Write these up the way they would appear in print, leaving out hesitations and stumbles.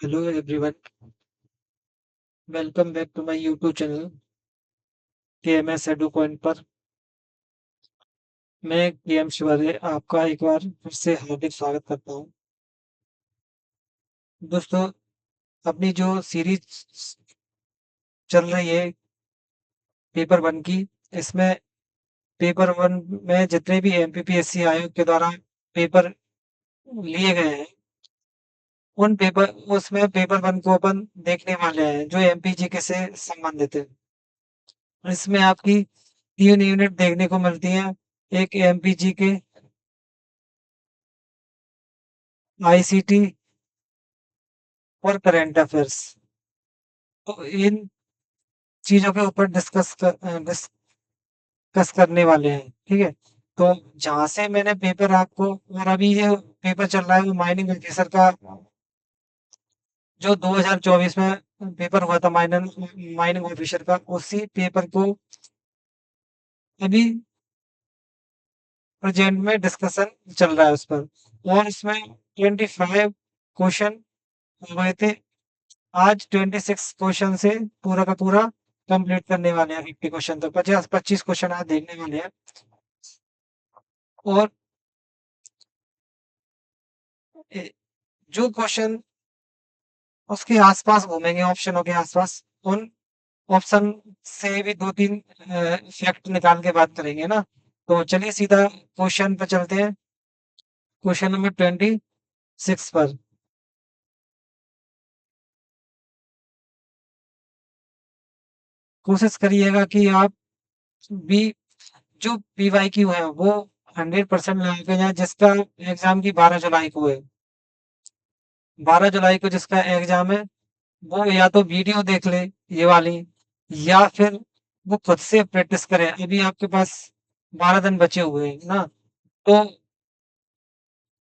Hello everyone, welcome back to my YouTube channel KMS edu point पर। मैं KM शिवाले आपका एक बार फिर से हार्दिक स्वागत करता हूं। दोस्तों, अपनी जो सीरीज चल रही है पेपर वन की, इसमें पेपर वन में जितने भी एमपीपीएससी आयोग के द्वारा पेपर लिए गए हैं, उन पेपर उसमें पेपर वन को अपन देखने वाले हैं जो एमपीजीके से संबंधित है। इसमें आपकी 3 यूनिट देखने को मिलती हैं। एक एमपीजीके, आईसीटी और करंट अफेयर्स। तो इन चीजों के ऊपर डिस्कस करने वाले हैं, ठीक है। तो जहां से मैंने पेपर आपको, और अभी ये पेपर चल रहा है वो माइनिंग ऑफिसर का, जो 2024 में पेपर हुआ था माइनिंग माइनिंग ऑफिसर का, उसी पेपर को अभी प्रेजेंट में डिस्कशन चल रहा है उस पर। और इसमें 25 क्वेश्चन हो गए थे। आज 26 क्वेश्चन से पूरा का पूरा कंप्लीट करने वाले हैं। 50 क्वेश्चन तक, 25 क्वेश्चन आज देखने वाले हैं। और ए, जो क्वेश्चन उसके आसपास घूमेंगे, ऑप्शनों के आसपास, उन ऑप्शन से भी दो तीन फैक्ट निकाल के बात करेंगे ना। तो चलिए सीधा क्वेश्चन पर चलते हैं। क्वेश्चन नंबर 26 पर। कोशिश करिएगा कि आप भी जो पीवाईक्यू है वो 100% लगा के जाए, जिसका एग्जाम की 12 जुलाई को है। 12 जुलाई को जिसका एग्जाम है, वो या तो वीडियो देख ले ये वाली, या फिर वो खुद से प्रैक्टिस करे। अभी आपके पास 12 दिन बचे हुए हैं ना। तो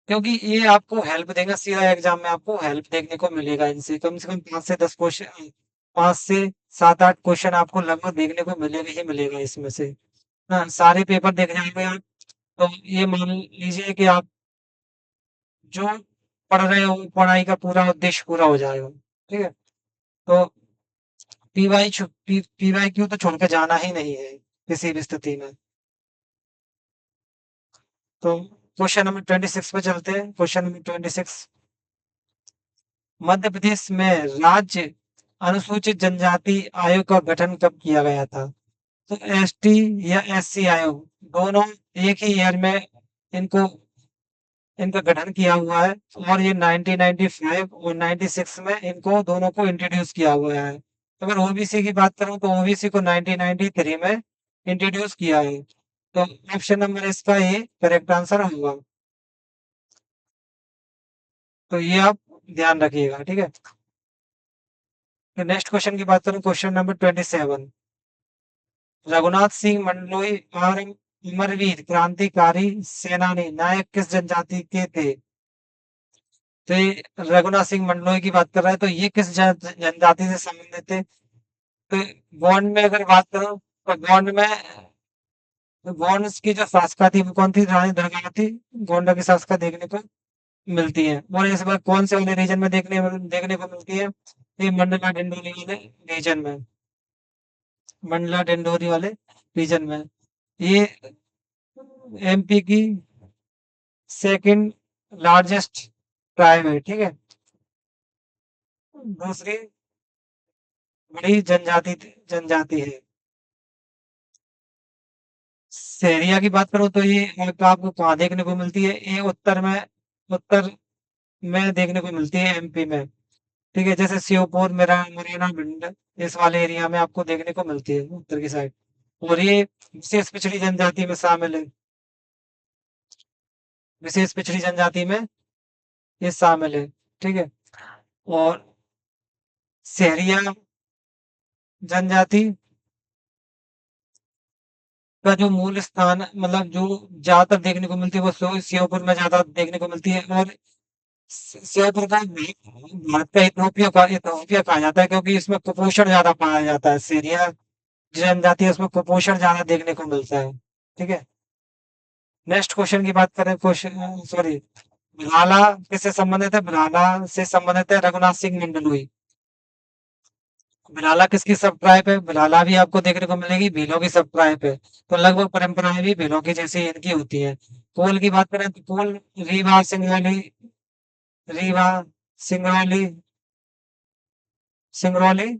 क्योंकि ये आपको हेल्प देगा, सीधा एग्जाम में आपको हेल्प देखने को मिलेगा इनसे। कम से कम 5 से 10 क्वेश्चन, 5 से 7-8 क्वेश्चन आपको लगभग देखने को मिलेगा ही मिलेगा इसमें से। हाँ, सारे पेपर देख जाएंगे आप, तो ये मान लीजिए कि आप जो पढ़ रहे हो, पढ़ाई का पूरा उद्देश्य पूरा हो जाएगा, ठीक है। तो पीवाई क्यू तो छोड़ के जाना ही नहीं है किसी भी स्थिति में। तो क्वेश्चन नंबर 26 पे चलते हैं। क्वेश्चन नंबर 26, मध्य प्रदेश में राज्य अनुसूचित जनजाति आयोग का गठन कब किया गया था? तो एसटी या एससी आयोग, दोनों एक ही ईयर में इनको इनका गठन किया हुआ है। और ये 1995 और 96 में इनको दोनों को इंट्रोड्यूस किया हुआ है। अगर ओबीसी की बात करूं तो ओबीसी को 1993 में इंट्रोड्यूस किया है। तो ऑप्शन नंबर इसका ये करेक्ट आंसर होगा। तो ये आप ध्यान रखिएगा, ठीक है। तो नेक्स्ट क्वेश्चन की बात करूं, क्वेश्चन नंबर 27, रघुनाथ सिंह मंडलोई और अमरवीर क्रांतिकारी सेनानी नायक किस जनजाति के थे? तो ये रघुनाथ सिंह मंडलोई की बात कर रहा है, तो ये किस जनजाति से संबंधित थे? तो गोंड में अगर बात करूं, तो गोंड की जो शासका थी वो कौन थी? रानी दुर्गावती गोंडा की शासका देखने को मिलती है। और इस बार कौन से वाले रीजन में देखने को मिलती है? ये मंडला डिंडोरी वाले रीजन में, मंडला डिंडोरी वाले रीजन में। ये एमपी की सेकंड लार्जेस्ट ट्राइब है, ठीक है। दूसरी बड़ी जनजाति है। सहरिया की बात करो तो ये आपको कहाँ देखने को मिलती है? ये उत्तर में देखने को मिलती है, एमपी में, ठीक है। जैसे श्योपुर, मेरा मुरैना, भिंड, इस वाले एरिया में आपको देखने को मिलती है, उत्तर की साइड। और ये विशेष पिछड़ी जनजाति में शामिल है। विशेष पिछड़ी जनजाति में ये शामिल है, ठीक है। और सहरिया जनजाति का जो मूल स्थान, मतलब जो ज्यादातर देखने को मिलती है, वो श्योपुर में ज्यादा देखने को मिलती है। और श्योपुर को भारत का इथोपिया कहा जाता है, क्योंकि इसमें कुपोषण ज्यादा पाया जाता है। सीरिया जनजाति है, उसमें कुपोषण ज्यादा देखने को मिलता है, ठीक है। नेक्स्ट क्वेश्चन की बात करें, क्वेश्चन सॉरी भिलाला किससे संबंधित है? भिलाला से संबंधित है रघुनाथ सिंह मंडलोई। भिलाला किसकी सब ट्राइब है? भिलाला भी आपको देखने को मिलेगी भीलों की सब ट्राइब है। तो लगभग परंपराएं भी भीलों की जैसी इनकी होती है। कोल की बात करें तो कोल रीवा सिंगरौली, रीवा सिंगरौली, सिंगरौली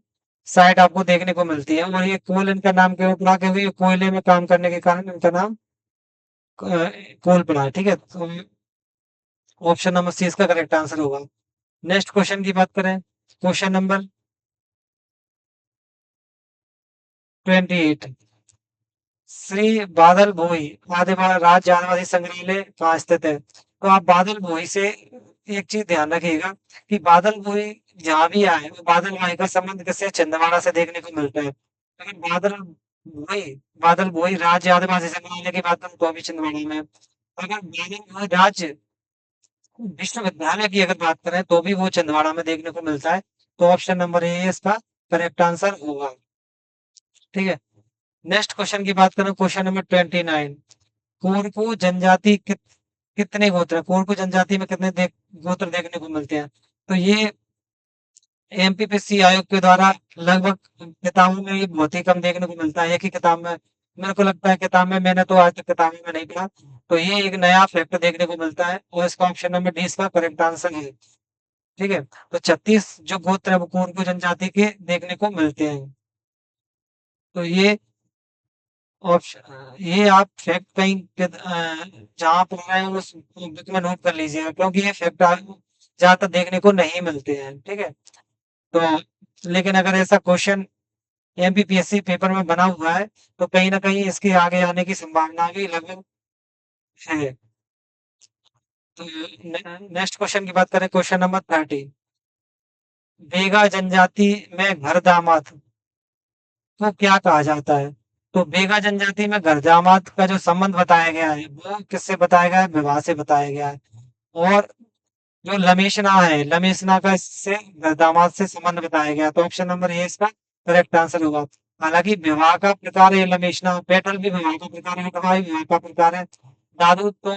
साइड आपको देखने को मिलती है। और ये कोल इनका नाम क्यों पड़ा? क्योंकि ये कोयले में काम करने के कारण इनका नाम कोल पड़ा है। ठीक है, तो ऑप्शन नंबर सी इसका करेक्ट आंसर होगा। नेक्स्ट क्वेश्चन की बात करें, क्वेश्चन नंबर 28। श्री बादल भोई राज्य आदिवासी संग्रहालय कहाँ स्थित है? तो आप बादल भोई से एक चीज ध्यान रखिएगा कि बादल भोई जहाँ भी आए वो बादल भाई का संबंध किससे? छिंदवाड़ा से देखने को मिलता है। अगर बादल भोई राज्य आदिवासी संग्रहालय की बात करूं तो अभी छिंदवाड़ा में है। अगर बादल भोई राज्य विश्वविद्यालय की अगर बात करें तो भी वो छिंदवाड़ा में देखने को मिलता है। तो ऑप्शन नंबर ए इसका करेक्ट आंसर होगा। ठीक है, नेक्स्ट क्वेश्चन की बात करें, क्वेश्चन नंबर 29। कोरकू जनजाति कितने गोत्र है? कोरकू जनजाति में कितने गोत्र देखने को मिलते हैं? तो ये एमपीपीएससी आयोग के द्वारा लगभग किताबों में ये बहुत ही कम देखने को मिलता है। एक ही किताब में, मेरे को लगता है किताब में, मैंने तो आज तक किताबों में नहीं पढ़ा। तो ये एक नया फैक्ट देखने को मिलता है और इसका ऑप्शन नंबर डी इसका करेक्ट आंसर है। ठीक है, तो 36 जो गोत्र है वो कोरकू जनजाति के देखने को मिलते हैं। तो ये आप फैक्ट कहीं जहाँ पढ़ रहे हैं उस बुक में नोट कर लीजिएगा, क्योंकि ये फैक्ट ज्यादातर देखने को नहीं मिलते हैं। ठीक है, तो लेकिन अगर ऐसा क्वेश्चन एमपीपीएससी पेपर में बना हुआ है तो कहीं ना कहीं इसके आगे आने की संभावना भी लगभग है। तो नेक्स्ट क्वेश्चन की बात करें, क्वेश्चन नंबर 30। बेगा जनजाति में घर दामाद को क्या कहा जाता है? तो बेगा जनजाति में घर दामाद का जो संबंध बताया गया है वो किससे बताया गया है? विवाह से बताया गया है। और जो लमेशना है, लमेशना का इससे घर दामाद से संबंध बताया गया। तो ऑप्शन नंबर ए इसका करेक्ट आंसर होगा। हालांकि विवाह का प्रकार है लमेशना, पेटल भी विवाह का प्रकार है, विवाह भी विवाह का प्रकार है। दादू तो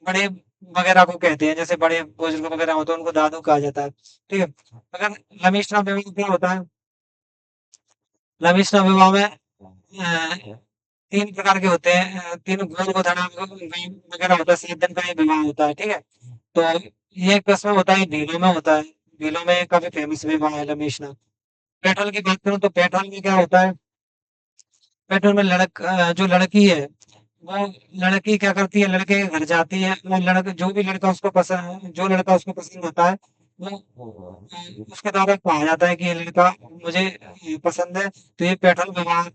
बड़े वगैरह को कहते हैं, जैसे बड़े बुजुर्ग वगैरह होते हैं उनको दादू कहा जाता है। ठीक है, अगर लमेशना विवाह क्या होता है? लमिश्ना विवाह में 3 प्रकार के होते हैं, 3 गोल गोधड़ा वगैरह होता है, 7 दिन का ये विवाह होता है। ठीक है, तो ये किसमें होता है? भीलों में होता है। भीलों में काफी फेमस विवाह है लमिश्ना। पैठल की बात करूं तो पैठल में क्या होता है? पैठल में जो लड़की है वो लड़की क्या करती है? लड़के के घर जाती है। वो लड़का जो भी लड़का उसको पसंद जो लड़का उसको पसंद होता है वो उसके द्वारा कहा जाता है कि ये लड़का मुझे पसंद है। तो ये पैठल विवाह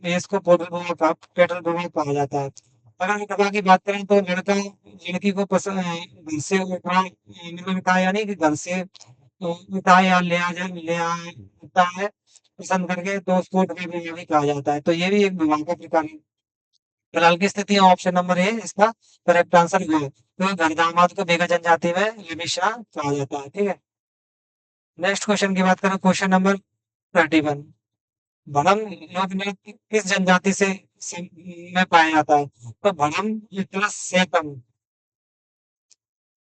इसको पैठल विवाह कहा जाता है। अगर विधवा की बात करें तो लड़का लड़की को पसंद घर से मतलब उठा यानी कि घर से उठा या ले आता है पसंद करके, तो उसको विधवा विवाह भी कहा जाता है। तो ये भी एक विवाह का प्रकार है। फिलहाल की स्थिति है ऑप्शन नंबर ए इसका करेक्ट आंसर है। तो घर दामाद को बेगा जनजाति में विमिश्रा कहा जाता है। ठीक है, नेक्स्ट क्वेश्चन की बात करें, क्वेश्चन नंबर 31। भड़म लोक नृत्य किस जनजाति में पाया जाता है? तो भड़म प्लस सेतम,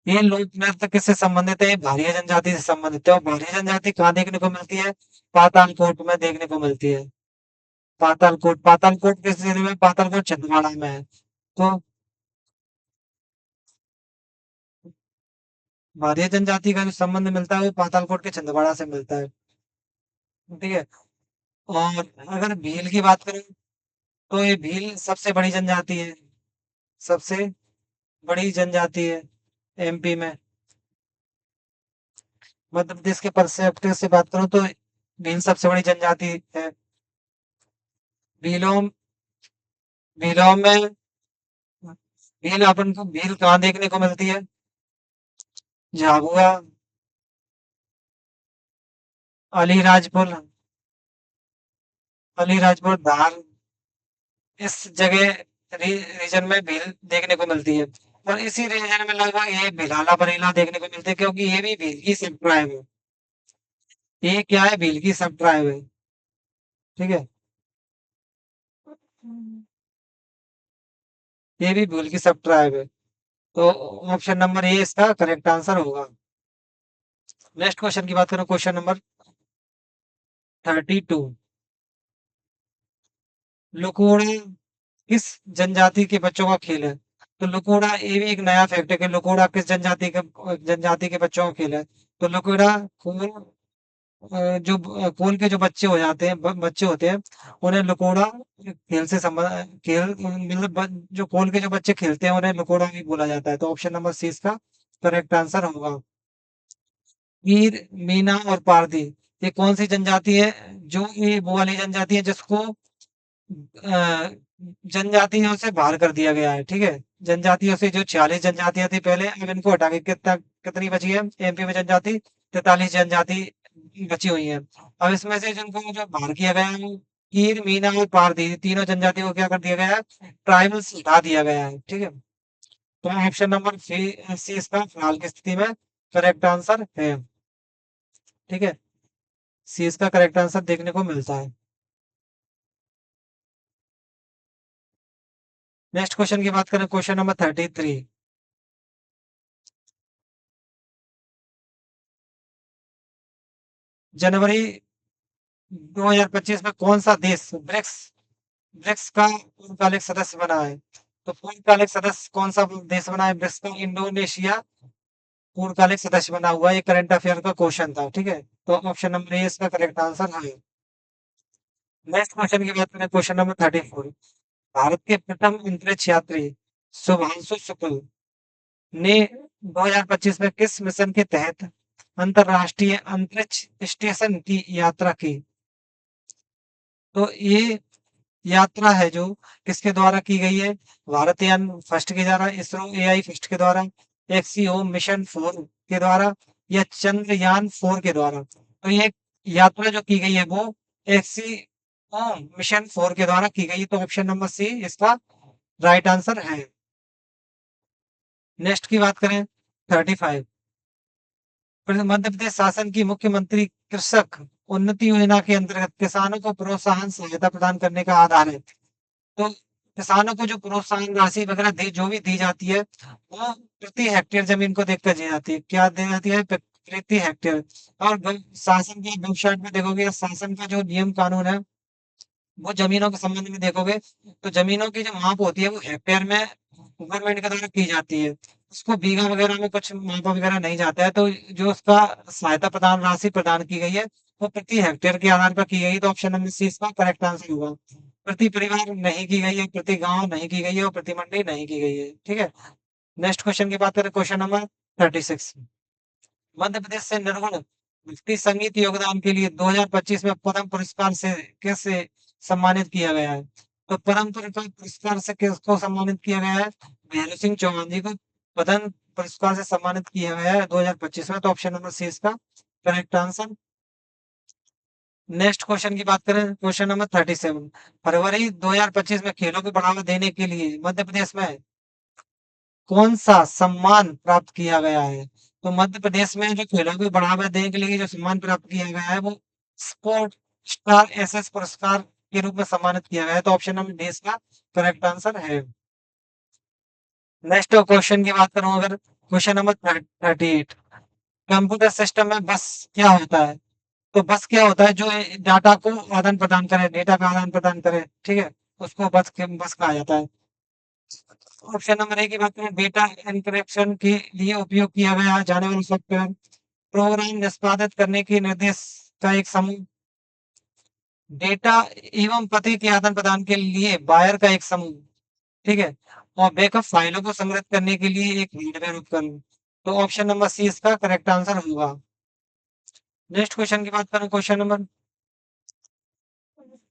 ये लोक नृत्य किससे संबंधित है? ये भारिया जनजाति से संबंधित है। और भारिया जनजाति कहाँ देखने को मिलती है? पातालकोट में देखने को मिलती है। पातालकोट किस जिले में? पातालकोट छिंदवाड़ा में है। तो भारिया जनजाति का जो संबंध मिलता है वो पातालकोट के छिंदवाड़ा से मिलता है। ठीक है, और अगर भील की बात करें तो ये भील सबसे बड़ी जनजाति है। सबसे बड़ी जनजाति है एमपी में। मध्य प्रदेश के परस्पेक्टिव से बात करूं तो भील सबसे बड़ी जनजाति है। भीलों भीलों में भील अपन को भील कहाँ देखने को मिलती है? झाबुआ, अलीराजपुर, अलीराजपुर धार, इस जगह रीजन में भील देखने को मिलती है। और इसी रीजन में लगभग ये भिलाला बरेला देखने को मिलते हैं, क्योंकि ये भी भील की सब ट्राइब है। ये क्या है? भील की सब ट्राइब है। ठीक है, ये भी भील की सब ट्राइब है। तो ऑप्शन नंबर ए इसका करेक्ट आंसर होगा। नेक्स्ट क्वेश्चन की बात करें, क्वेश्चन नंबर 32। लुकोड़ा किस जनजाति के बच्चों का खेल है? तो लुकोड़ा ये भी एक नया फैक्ट है कि लुकोड़ा किस जनजाति के बच्चों का खेल है। तो लुकोड़ा कोल, कोल के जो बच्चे हो जाते हैं, बच्चे होते हैं, उन्हें लुकोड़ा खेल से संबंध खेल मतलब जो कोल के जो बच्चे खेलते हैं उन्हें लुकोड़ा भी बोला जाता है। तो ऑप्शन नंबर सी इसका करेक्ट आंसर होगा। मीर, मीना और पारदी, ये कौन सी जनजाति है? जो ये वो वाली जनजाति है जिसको जनजातियों से बाहर कर दिया गया है, ठीक है। जनजातियों से जो 46 जनजातियां थी पहले, अब इनको हटा के कितनी बची है एमपी में जनजाति? 43 जनजाति बची हुई है। अब इसमें से जिनको जो बाहर किया गया है वो कीर, मीना और पारधी, तीनों जनजातियों को क्या कर दिया गया है? ट्राइबल्स हटा दिया गया है, ठीक है। तो ऑप्शन नंबर सी इसका फिलहाल की स्थिति में करेक्ट आंसर है, ठीक है। सी इसका करेक्ट आंसर देखने को मिलता है। नेक्स्ट क्वेश्चन की बात करें, क्वेश्चन नंबर 33। जनवरी 2025 में कौन सा देश ब्रिक्स ब्रिक्स का पूर्णकालिक सदस्य बना है? तो पूर्णकालिक सदस्य कौन सा देश बना है ब्रिक्स का? इंडोनेशिया पूर्णकालिक सदस्य बना हुआ है। ये करंट अफेयर का क्वेश्चन था, ठीक है। तो ऑप्शन नंबर ए इसका करेक्ट आंसर है। नेक्स्ट क्वेश्चन की बात करें, क्वेश्चन नंबर 34। भारत के प्रथम अंतरिक्ष यात्री शुभांशु शुक्ल ने 2025 में किस मिशन के तहत अंतरराष्ट्रीय अंतरिक्ष स्टेशन की यात्रा की? तो ये यात्रा है जो किसके द्वारा की गई है? भारतयान फर्स्ट के द्वारा, इसरो एआई फर्स्ट के द्वारा, एक्सीओ मिशन 4 के द्वारा, या चंद्रयान 4 के द्वारा। तो ये यात्रा जो की गई है वो एक्सीओ मिशन 4 के द्वारा की गई। तो ऑप्शन नंबर सी इसका राइट आंसर है। नेक्स्ट की बात करें, 35। मध्य प्रदेश शासन की मुख्यमंत्री कृषक उन्नति योजना के अंतर्गत किसानों को प्रोत्साहन सहायता प्रदान करने का आधार है। तो किसानों को जो प्रोत्साहन राशि वगैरह जो भी दी जाती है वो प्रति हेक्टेयर जमीन को देखकर दी जाती है। क्या दी जाती है? प्रति हेक्टेयर। और शासन की वेबसाइट में देखोगे, शासन का जो नियम कानून है वो जमीनों के संबंध में देखोगे, तो जमीनों की जो माप होती है वो हेक्टेयर में गवर्नमेंट के द्वारा की जाती है। उसको बीघा वगैरह में कुछ मापा वगैरह नहीं जाता है। तो जो उसका सहायता प्रदान राशि प्रदान की गई है वो प्रति हेक्टेयर के आधार पर की गई है। तो ऑप्शन नंबर सी इसका करेक्ट आंसर होगा। प्रति परिवार नहीं की गई है, प्रति गांव नहीं की गई है और प्रति मंडी नहीं की गई है, ठीक है। नेक्स्ट क्वेश्चन की बात करें, क्वेश्चन नंबर 36। मध्य प्रदेश से निर्गुण भक्ति संगीत योगदान के लिए 2025 में पद्म पुरस्कार से कैसे सम्मानित किया गया है? तो पद्म पुरस्कार से किसको सम्मानित किया गया है? भैरव सिंह चौहान जी को पद्म पुरस्कार से सम्मानित किया गया है 2025 में। तो ऑप्शन नंबर सी इसका करेक्ट आंसर। नेक्स्ट क्वेश्चन की बात करें, क्वेश्चन नंबर 37। फरवरी 2025 में खेलों को बढ़ावा देने के लिए मध्य प्रदेश में कौन सा सम्मान प्राप्त किया गया है? तो मध्य प्रदेश में जो खेलों को बढ़ावा देने के लिए जो सम्मान प्राप्त किया गया है वो स्पोर्ट स्टार एसएस पुरस्कार के रूप में सम्मानित किया गया है। तो ऑप्शन नंबर डी इसका करेक्ट आंसर है। नेक्स्ट क्वेश्चन की बात करूं अगर, क्वेश्चन नंबर 38। कंप्यूटर सिस्टम में बस क्या होता है? तो बस क्या होता है? जो डाटा को आदान प्रदान करे, डेटा का आदान प्रदान करे, ठीक है, उसको बस कहा जाता है। ऑप्शन नंबर ए की बात करें, डेटा एन्क्रिप्शन के लिए उपयोग किया गया जाने वाला सॉफ्टवेयर, प्रोग्राम निष्पादित करने के निर्देश का एक समूह, डेटा एवं पते के आदान प्रदान के लिए वायर का एक समूह, ठीक है, और बैकअप फाइलों को संग्रहित करने के लिए एक हार्डवेयर उपकरण। तो ऑप्शन नंबर सी इसका करेक्ट आंसर होगा। नेक्स्ट क्वेश्चन की बात करें, क्वेश्चन नंबर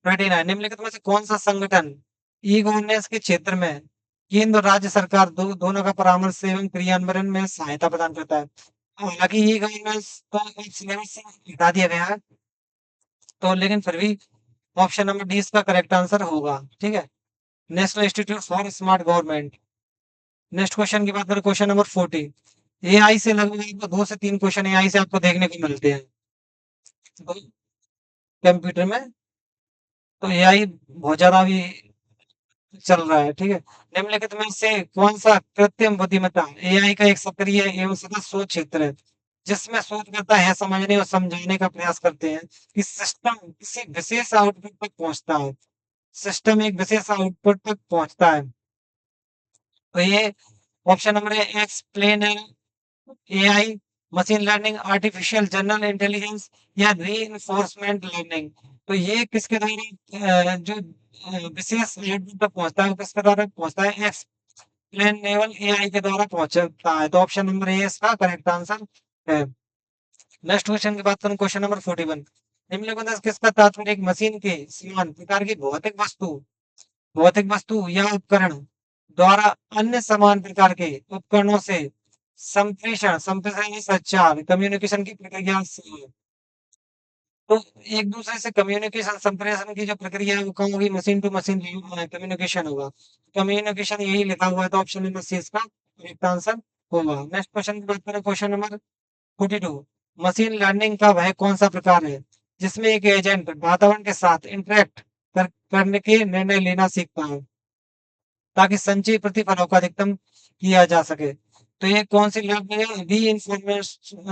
29। निम्नलिखित में से कौन सा संगठन ई गवर्नेंस के क्षेत्र में केंद्र और राज्य सरकार दोनों का परामर्श एवं क्रियान्वयन में सहायता प्रदान करता है? हालांकि ई गवर्नेंस तो एक सिलेबस से हटा दिया गया है, तो लेकिन फिर भी ऑप्शन नंबर डी इसका करेक्ट आंसर होगा, ठीक है। National institute for smart government. Next question की बात करें, क्वेश्चन नंबर 40। एआई से लगभग आपको 2 से 3 क्वेश्चन एआई से आपको देखने को मिलते हैं कंप्यूटर में। तो एआई बहुत ज्यादा भी चल रहा है, ठीक है। निम्नलिखित में से कौन सा कृत्रिम बुद्धिमत्ता एआई का एक सक्रिय एवं सतत शोध क्षेत्र है, जिसमें शोधकर्ता यह समझने और समझाने का प्रयास करते हैं कि सिस्टम किसी विशेष आउटपुट तक पहुंचता है। सिस्टम एक विशेष आउटपुट तक पहुंचता है। तो ये ऑप्शन नंबर है explain AI, machine learning, artificial general intelligence या रीइंफोर्समेंट लर्निंग। तो ये किसके द्वारा जो विशेष आउटपुट तक पहुंचता है, वो किसके द्वारा पहुंचता है? एक्सप्लेनेबल एआई के द्वारा पहुंचता है। तो ऑप्शन नंबर ए इसका करेक्ट आंसर है। नेक्स्ट क्वेश्चन की बात करूं, क्वेश्चन नंबर 41। निम्नलिखित में से किसका तात्पर्य एक मशीन के समान प्रकार की भौतिक वस्तु या उपकरण द्वारा अन्य समान प्रकार के उपकरणों से संप्रेषण संचार कम्युनिकेशन की प्रक्रिया से है। तो एक दूसरे से कम्युनिकेशन संप्रेषण की जो प्रक्रिया है वो कहाँ होगी? मशीन टू मशीन कम्युनिकेशन होगा। कम्युनिकेशन यही लिखा हुआ है, तो ऑप्शन नंबर सी इसका करेक्ट आंसर होगा। नेक्स्ट क्वेश्चन की बात करें, क्वेश्चन नंबर 42। मशीन लर्निंग का वह कौन सा प्रकार है जिसमें एक एजेंट वातावरण के साथ इंटरेक्ट करने के निर्णय लेना सीखता है ताकि संचयी प्रतिफलों का अधिकतम किया जा सके? तो ये कौन सी लर्निंग है? री इन्फोर्समेंट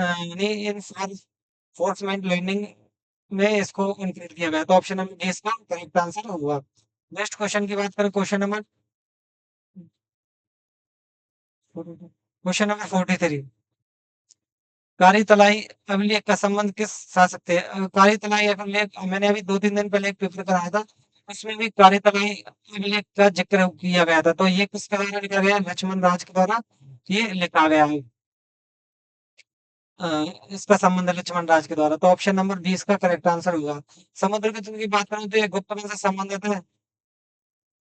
लर्निंग में इसको इंक्लूड किया गया है। तो ऑप्शन नंबर डी इसका करेक्ट आंसर होगा। नेक्स्ट क्वेश्चन की बात करें, क्वेश्चन नंबर 43। कार्यतलाई अभिलेख का संबंध किस शासक थे? कार्यतलाई अभिलेख मैंने अभी 2-3 दिन पहले एक पेपर कराया था, उसमें भी कार्यतलाई अभिलेख का जिक्र किया गया था। तो ये किसके द्वारा लिखा गया है? लक्ष्मण राज के द्वारा ये लिखा गया है। अ, इसका संबंध है लक्ष्मण राज के द्वारा। तो ऑप्शन नंबर बी इसका करेक्ट आंसर होगा। समुद्र गुप्त की बात करें तो ये गुप्त वंश से संबंधित है।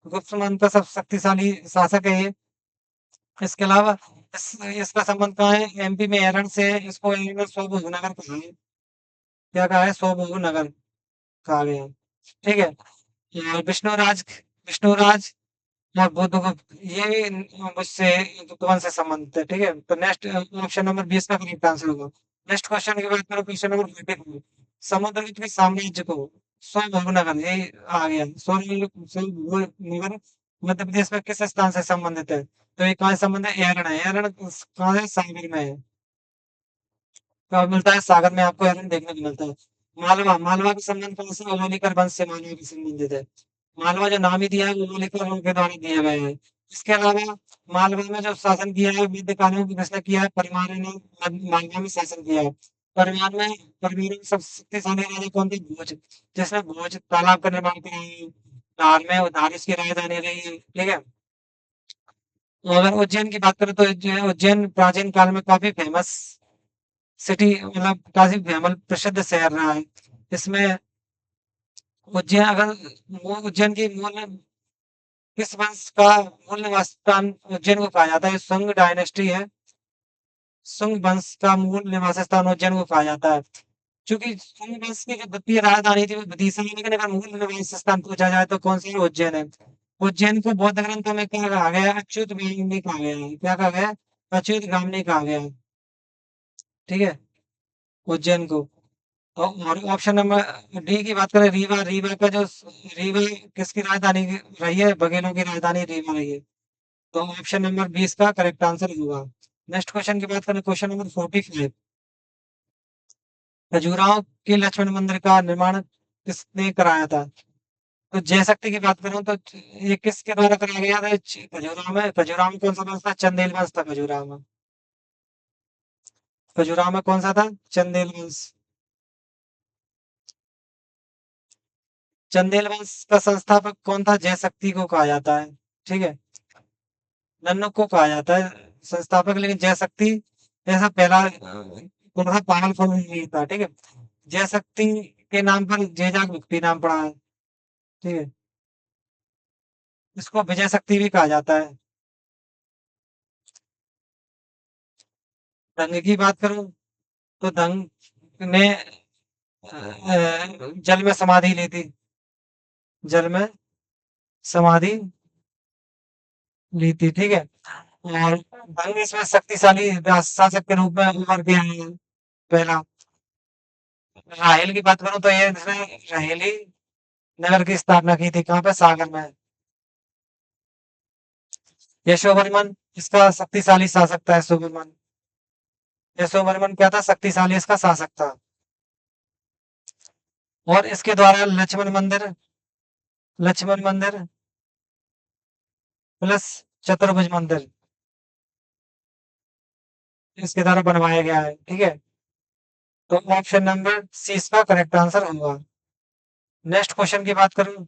गुप्त वंश का सब शक्तिशाली शासक है ये। इसके अलावा इसका संबंध कहाँ है? एमपी में एरण से है। इसको इन्होंने सोबू नगर कहा है। क्या कहा है? सोबू नगर कहा गया है। ठीक है। और विष्णुराज और बुद्धगुप्त ये मुझसे तुरंत से संबंधित है। ठीक है। तो नेक्स्ट ऑप्शन नंबर 20 का करेक्ट आंसर होगा। नेक्स्ट क्वेश्चन की बात करो, क्वेश्चन नंबर 44। समुद्रगुप्त के साम्राज्य को स्वभुवनगर ये आ गया। स्वभुवनगर मध्य प्रदेश में किस स्थान से संबंधित है? तो ये कहाँ से संबंध है? एरण है। एरण कहाँ है? सागर में है। कहाँ मिलता है? सागर में आपको एरण देखने को मिलता है। मालवा का संबंध कौन से अवोलिकर वंश से मालवा की संबंधित है? मालवा जो नाम ही दिया है वो अवोलिकर उनके द्वारा दिए गए हैं। इसके अलावा मालवा में जो शासन किया है मध्यकालीन की किसने किया है? परमार ने मालवा में शासन किया है। परमार में सबसे शक्तिशाली राजा कौन थे? भोज, जिसने भोज तालाब का निर्माण किया है। धार में धार इसकी राजधानी रही है। ठीक है। तो अगर उज्जैन की बात करें तो जो है उज्जैन प्राचीन काल में काफी फेमस सिटी, मतलब काफी फेमस प्रसिद्ध शहर रहा है। इसमें उज्जैन अगर वो उज्जैन की मूल किस वंश का मूल निवास स्थान उज्जैन को कहा जाता है? शुंग डायनेस्टी है। शुंग वंश का मूल निवास स्थान उज्जैन को कहा जाता है। क्योंकि शुंग वंश की जो द्वितीय राजधानी थी वो विदिशा है, लेकिन अगर मूल निवास स्थान पूछा जाए तो कौन सा है? उज्जैन है। उज्जैन को बौद्ध ग्रंथों में क्या कहा गया है? अच्युत गामिनी कहा गया है। क्या कहा गया है? अच्युत गामिनी कहा गया है। ठीक है। उज्जैन को। और ऑप्शन नंबर डी की बात करें, रीवा, रीवा किसकी राजधानी रही है? बघेलों की राजधानी रीवा रही है। तो ऑप्शन नंबर 20 का करेक्ट आंसर होगा। नेक्स्ट क्वेश्चन की बात करें, क्वेश्चन नंबर 45। खजुराहो के लक्ष्मण मंदिर का निर्माण किसने कराया था? तो जयशक्ति की बात करूं तो ये किसके द्वारा कराया गया था? खजुराहो में कौन सा वंश था? चंदेल वंश था खजुराहो में। खजुराहो में कौन सा था? चंदेल वंश। चंदेल वंश का संस्थापक कौन था? जयशक्ति को कहा जाता है। ठीक है। नन्नू को कहा जाता है संस्थापक, लेकिन जयशक्ति ऐसा पहला थोड़ा सा पावरफुल नहीं था। ठीक है। जयशक्ति के नाम पर जयजाग भक्ति नाम पड़ा है। ठीक है। इसको विजय शक्ति भी कहा जाता है। दंग की बात करूं तो दंग ने जल में समाधि ली थी। जल में समाधि ली थी। ठीक है। और दंग इसमें शक्तिशाली शासक के रूप में उभर के आए हैं। पहला राहेल की बात करूं तो ये इसने रहेली नगर की स्थापना की थी। कहाँ पे? सागर में। यशोवर्मन इसका शक्तिशाली शासक था, यशोवर्मन। यशोवर्मन क्या था? शक्तिशाली इसका शासक था। और इसके द्वारा लक्ष्मण मंदिर प्लस चतुर्भुज मंदिर इसके द्वारा बनवाया गया है। ठीक है, तो ऑप्शन नंबर सी इसका करेक्ट आंसर होगा। नेक्स्ट क्वेश्चन की बात करूं।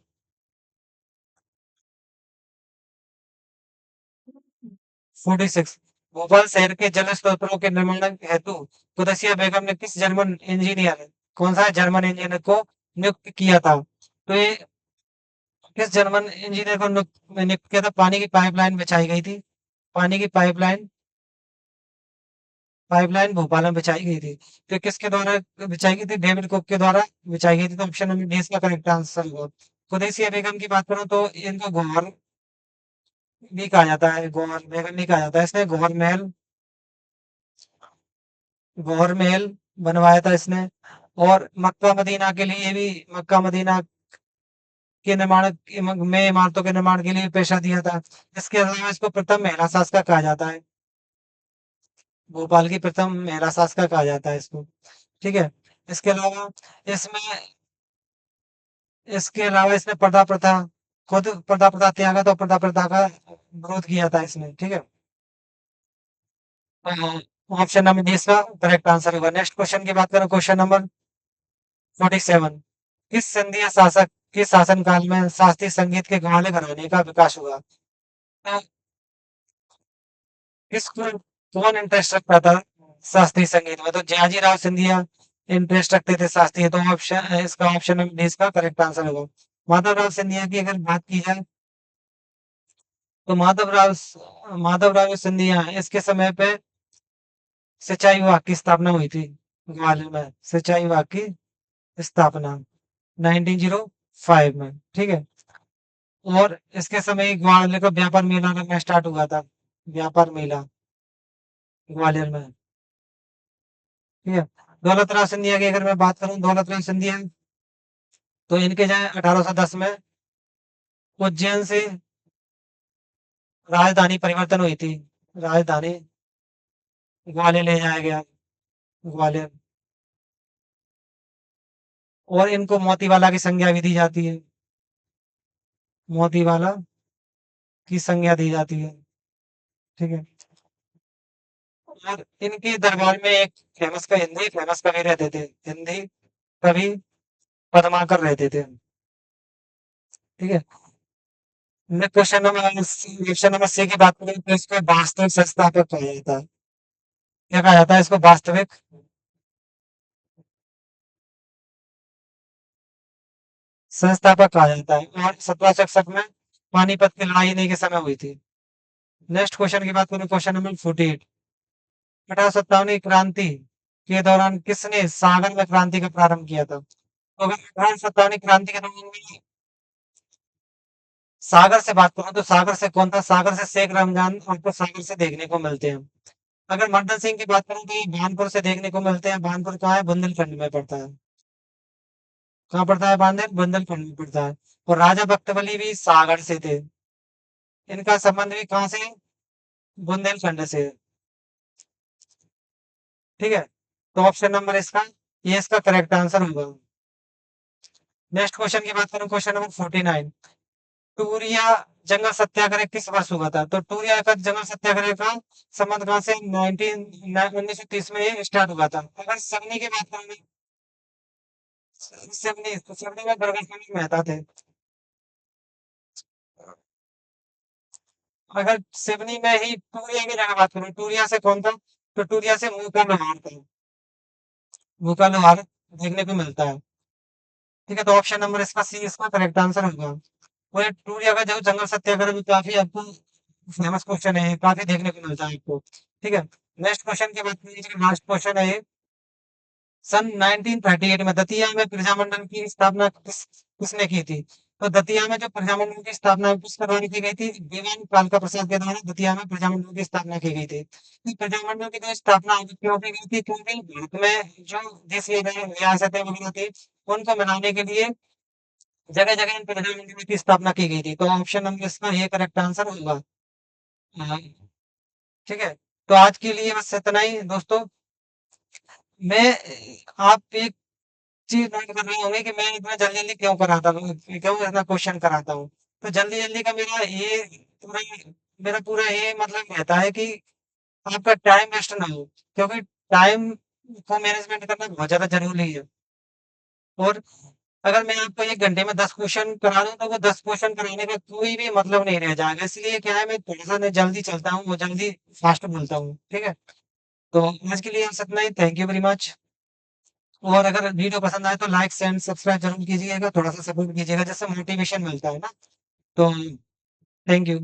46। भोपाल शहर के जल स्रोतों के निर्माण हेतु कुदसिया बेगम ने किस जर्मन इंजीनियर, कौन सा जर्मन इंजीनियर को नियुक्त किया था? तो ये किस जर्मन इंजीनियर को नियुक्त किया था? पानी की पाइपलाइन बिछाई गई थी। पानी की पाइपलाइन पाइपलाइन भोपाल में बिछाई गई थी। तो किसके द्वारा बिछाई गई थी? डेविड कुक के द्वारा बिछाई गई थी। तो ऑप्शन नंबर डी इसका करेक्ट आंसर होगा। कुदैसिया बेगम की बात करूं तो इनको गौहर भी कहा जाता है, गौहर बेगम भी कहा जाता है। इसने गौहर महल बनवाया था इसने। और मक्का मदीना के लिए भी, मक्का मदीना के निर्माण में इमारतों के निर्माण के लिए पेशा दिया था। इसके अलावा इसको प्रथम महिला शासका कहा जाता है। भोपाल की प्रथम महिला शासका कहा जाता है इसको। ठीक है, इसके अलावा इसमें इसके अलावा इसने पर्दा प्रथा, खुद पर्दा प्रथा त्यागा, तो पर्दा प्रथा का विरोध किया था इसने। ठीक है, ऑप्शन नंबर डी इसका करेक्ट आंसर होगा। नेक्स्ट क्वेश्चन की बात करें, क्वेश्चन नंबर 47। किस सिंधिया शासक के शासनकाल में शास्त्रीय संगीत के गाने घराने का विकास हुआ? तो किसको कौन इंटरेस्ट रखता था शास्त्रीय संगीत में? तो जयाजी राव सिंधिया इंटरेस्ट रखते थे शास्त्रीय। तो ऑप्शन इसका ऑप्शन नंबर डी इसका करेक्ट आंसर होगा। माधव राव सिंधिया की अगर बात की जाए, तो माधव राव सिंधिया इसके समय पे सिंचाई विभाग की स्थापना हुई थी ग्वालियर में। सिंचाई विभाग की स्थापना 1905 में। ठीक है, और इसके समय ही ग्वालियर का व्यापार मेला लगना स्टार्ट हुआ था। व्यापार मेला ग्वालियर में। ठीक है, दौलत राव सिंधिया की अगर मैं बात करूं, दौलत राव सिंधिया तो इनके जाए 1810 में उज्जैन से राजधानी परिवर्तन हुई थी। राजधानी ग्वालियर ले जाया गया, ग्वालियर। और इनको मोतीवाला की संज्ञा भी दी जाती है। मोतीवाला की संज्ञा दी जाती है। ठीक है, और इनके दरबार में एक हिंदी फेमस कवि रहते थे। हिंदी कवि पद्माकर रहते थे। ठीक है, मैं क्वेश्चन नंबर सी की बात करें तो इसको वास्तविक संस्थापक कहा जाता है। क्या कहा जाता है इसको? वास्तविक संस्थापक कहा जाता है। और 1761 में पानीपत की लड़ाई इन्हीं के समय हुई थी। नेक्स्ट क्वेश्चन की बात करें, क्वेश्चन नंबर 48। 1857 क्रांति के दौरान किसने सागर में क्रांति का प्रारंभ किया था? तो अगर 1857 क्रांति के दौरान में सागर से बात करूं, तो सागर से कौन था? सागर से शेख रमजान आपको सागर से देखने को मिलते हैं। अगर मंडन सिंह की बात करूं तो ये भानपुर से देखने को मिलते हैं। भानपुर कहाँ है? बुंदेलखंड में पड़ता है। कहाँ पड़ता है बांधे? बुंदेलखंड में पड़ता है। और राजा बख्तबली भी सागर से थे। इनका संबंध भी कहाँ से है? बुंदेलखंड से। ठीक है, तो ऑप्शन नंबर इसका, ये इसका करेक्ट आंसर होगा। नेक्स्ट क्वेश्चन की बात करूं, क्वेश्चन नंबर 49। टूरिया जंगल सत्याग्रह किस वर्ष हुआ था? तो टूरिया का जंगल सत्याग्रह का संबंध कहाँ से? 1930 में ये स्टार्ट हुआ था। अगर सिवनी की बात करें, सिवनी में दुर्गा सिंह मेहता थे। अगर सिवनी में ही टूरिया की जगह बात करूं, टूरिया से कौन था? तो टूरिया से मूका लोहार था। मूका लोहार देखने को मिलता है। ठीक है, तो ऑप्शन नंबर इसका सी इसका करेक्ट आंसर होगा। और ये टूरिया का जो जंगल सत्याग्रह भी काफी आपको फेमस क्वेश्चन है, काफी देखने को मिलता है आपको। ठीक है, नेक्स्ट क्वेश्चन की बात कीजिए, लास्ट क्वेश्चन है ये। सन 1938 में दतिया में प्रजामंडल की स्थापना किसने की थी? तो दतिया में जो प्रजामंडल की स्थापना किस प्रकार की गई थी? दीवान कालका प्रसाद के द्वारा दतिया में प्रजामंडल की स्थापना की गई थी। इस प्रजामंडल की जो स्थापना क्यों की गई थी? क्योंकि भारत में जो देश रियासतें वगैरह थी, उनको मनाने के लिए जगह जगह इन प्रजामंडलों की स्थापना की गई थी। तो ऑप्शन नंबर इसका ये करेक्ट आंसर होगा। हाँ, ठीक है? तो आज के लिए बस इतना ही दोस्तों। मैं आप एक चीज़ नोट कर रहे होंगे कि मैं इतना जल्दी-जल्दी क्यों कराता हूँ, क्यों इतना क्वेश्चन कराता हूँ। तो जल्दी-जल्दी का पूरा मेरा पूरा ये मतलब रहता है कि आपका टाइम वेस्ट ना हो, क्योंकि टाइम को मैनेजमेंट करना बहुत ज़्यादा ज़रूरी है। और अगर मैं आपको 1 घंटे में 10 क्वेश्चन करा दूँ, तो वो 10 क्वेश्चन कराने का कोई भी मतलब नहीं रह जाएगा। इसलिए क्या है, मैं थोड़ा-सा ना जल्दी चलता हूँ और जल्दी फास्ट बोलता हूँ, ठीक है? तो आज के लिए बस इतना ही। Thank you very much. और अगर वीडियो पसंद आए तो लाइक, शेयर, सब्सक्राइब ज़रूर कीजिएगा, थोड़ा-सा सपोर्ट कीजिएगा, जिससे मोटिवेशन मिलता है ना। तो थैंक यू।